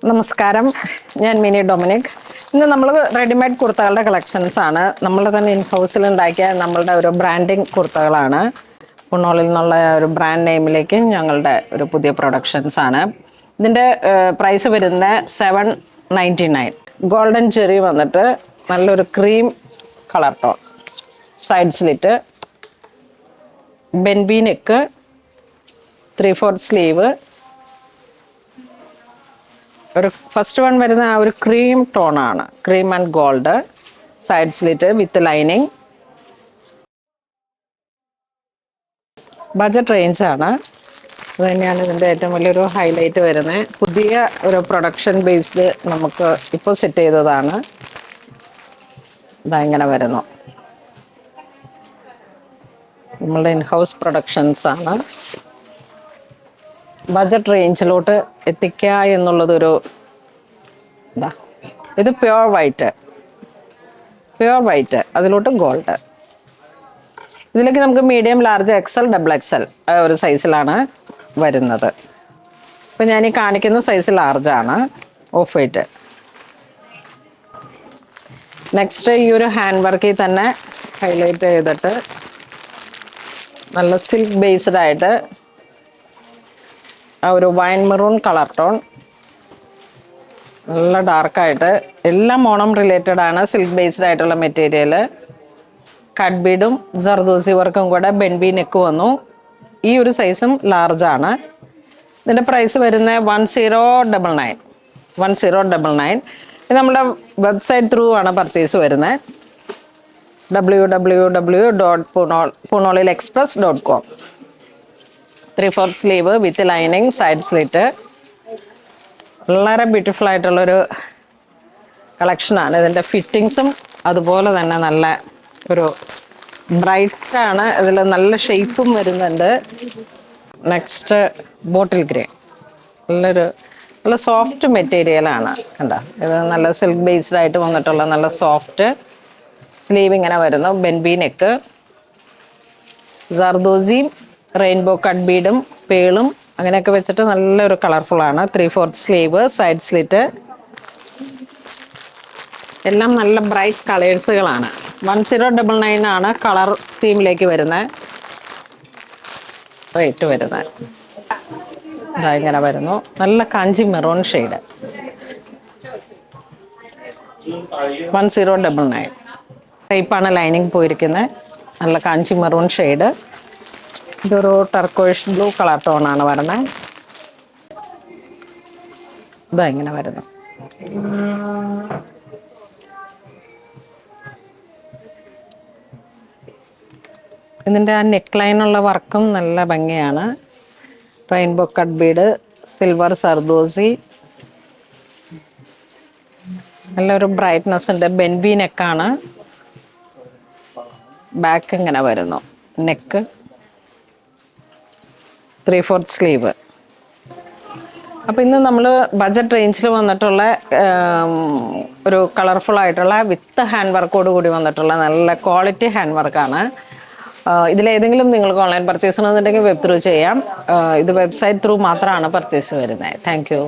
നമസ്കാരം, ഞാൻ mini Dominic. ഇന്ന് നമ്മൾ റെഡിമെയ്ഡ് കുർത്തകളുടെ കളക്ഷൻസ് ആണ്. നമ്മൾ തന്നെ ഇൻ ഹൗസിൽ ഉണ്ടാക്കിയ നമ്മളുടെ ഒരു ബ്രാൻഡിങ് കുർത്തകളാണ്. പുണ്ണോളിൽ നിന്നുള്ള ഒരു ബ്രാൻഡ് നെയിമിലേക്ക് ഞങ്ങളുടെ ഒരു പുതിയ പ്രൊഡക്ഷൻസ് ആണ്. ഇതിൻ്റെ പ്രൈസ് വരുന്നത് 799. ഗോൾഡൻ ചെറി വന്നിട്ട് നല്ലൊരു cream colour tone, side slit, ബെൻബി നെക്ക്, 3/4 സ്ലീവ്. ഒരു ഫസ്റ്റ് വൺ വരുന്ന ആ ഒരു ക്രീം ടോണാണ്, cream and gold, side slit with lining. Budget റേഞ്ചാണ്. അത് തന്നെയാണ് ഇതിൻ്റെ ഏറ്റവും വലിയൊരു ഹൈലൈറ്റ് വരുന്നത്. പുതിയ ഒരു പ്രൊഡക്ഷൻ ബേസ്ഡ് നമുക്ക് ഇപ്പോൾ സെറ്റ് ചെയ്തതാണ്. ഇതാ ഇങ്ങനെ വരുന്നു. നമ്മളുടെ ഇൻഹൗസ് പ്രൊഡക്ഷൻസ് ആണ്. ബജറ്റ് റേഞ്ചിലോട്ട് എത്തിക്കുക എന്നുള്ളതൊരു ഇതാ. ഇത് പ്യുവർ വൈറ്റ്, അതിലോട്ട് ഗോൾഡ്. ഇതിലേക്ക് നമുക്ക് മീഡിയം, ലാർജ്, XL, XXL ഒരു സൈസിലാണ് വരുന്നത്. ഇപ്പം ഞാൻ ഈ കാണിക്കുന്ന സൈസ് ലാർജാണ്, ഓഫ് വൈറ്റ്. നെക്സ്റ്റ് ഈ ഒരു ഹാൻഡ് വർക്കിൽ തന്നെ ഹൈലൈറ്റ് ചെയ്തിട്ട് നല്ല സിൽക്ക് ബേസ്ഡ് ആയിട്ട് ആ ഒരു വൈൻ മെറൂൺ കളർ ടോൺ, നല്ല ഡാർക്കായിട്ട്, എല്ലാം ഓണം റിലേറ്റഡ് ആണ്. സിൽക്ക് ബേസ്ഡ് ആയിട്ടുള്ള മെറ്റീരിയൽ, കട്ട് ബീഡും ജർദോസി വർക്കും കൂടെ ബെൻബി നെക്ക് വന്നു. ഈ ഒരു സൈസും ലാർജാണ്. ഇതിൻ്റെ പ്രൈസ് വരുന്നത് 1099. ഇത് നമ്മുടെ വെബ്സൈറ്റ് ത്രൂ ആണ് പർച്ചേസ് വരുന്നത്. www.punolilexpress.com. 3/4 sleeve with lining, side slit. വളരെ ബ്യൂട്ടിഫുൾ ആയിട്ടുള്ളൊരു കളക്ഷനാണ്. ഇതിൻ്റെ ഫിറ്റിങ്സും അതുപോലെ തന്നെ നല്ല ഒരു ബ്രൈറ്റാണ്. ഇതിൽ നല്ല ഷേപ്പും വരുന്നുണ്ട്. നെക്സ്റ്റ് ബോട്ടിൽ ഗ്രേ, നല്ല സോഫ്റ്റ് മെറ്റീരിയലാണ്. കണ്ടോ, ഇത് നല്ല സിൽക്ക് ബേസ്ഡ് ആയിട്ട് വന്നിട്ടുള്ള നല്ല സോഫ്റ്റ് സ്ലീവ് ഇങ്ങനെ വരുന്നു. ബെൻബി നെക്ക്, ജർദോസിയും റെയിൻബോ കട്ട് ബീഡും പേളും അങ്ങനെയൊക്കെ വെച്ചിട്ട് നല്ലൊരു കളർഫുള്ളാണ്. 3/4 സ്ലീവ്, സൈഡ് സ്ലിറ്റ്. എല്ലാം നല്ല ബ്രൈറ്റ് കളേഴ്സുകളാണ്. 1099 ആണ് കളർ തീമിലേക്ക് വരുന്നത് റേറ്റ് വരുന്നത്. ഇതാ ഇങ്ങനെ വരുന്നു. നല്ല കാഞ്ചി മെറൂൺ ഷെയ്ഡ്, 1099. ടൈപ്പാണ് ലൈനിങ് പോയിരിക്കുന്നത്. നല്ല കാഞ്ചി മെറൂൺ ഷെയ്ഡ്. ഇതൊരു ടർക്കോയിഷ് ബ്ലൂ കളർ ടോണാണ് വരുന്നത്. ഇതാ ഇങ്ങനെ വരുന്നു. ഇതിൻ്റെ ആ നെക്ക് ലൈനുള്ള വർക്കും നല്ല ഭംഗിയാണ്. Rainbow cut bead, silver zardozi, നല്ലൊരു ബ്രൈറ്റ്നെസ് ഉണ്ട്. ബെൻബി നെക്കാണ്. ബാക്ക് ഇങ്ങനെ വരുന്നു. Neck 3/4 sleeve. അപ്പോൾ ഇന്ന് നമ്മൾ ബജറ്റ് റേഞ്ചിൽ വന്നിട്ടുള്ള ഒരു കളർഫുൾ ആയിട്ടുള്ള വിത്ത് ഹാൻഡ് വർക്കോട് കൂടി വന്നിട്ടുള്ള നല്ല ക്വാളിറ്റി ഹാൻഡ് വർക്കാണ്. ഇതിലേതെങ്കിലും നിങ്ങൾക്ക് ഓൺലൈൻ പർച്ചേസ് ചെയ്യണമെന്നുണ്ടെങ്കിൽ വെബ് ത്രൂ ചെയ്യാം. ഇത് വെബ്സൈറ്റ് ത്രൂ മാത്രമാണ് പർച്ചേസ് വരുന്നത്. Thank you.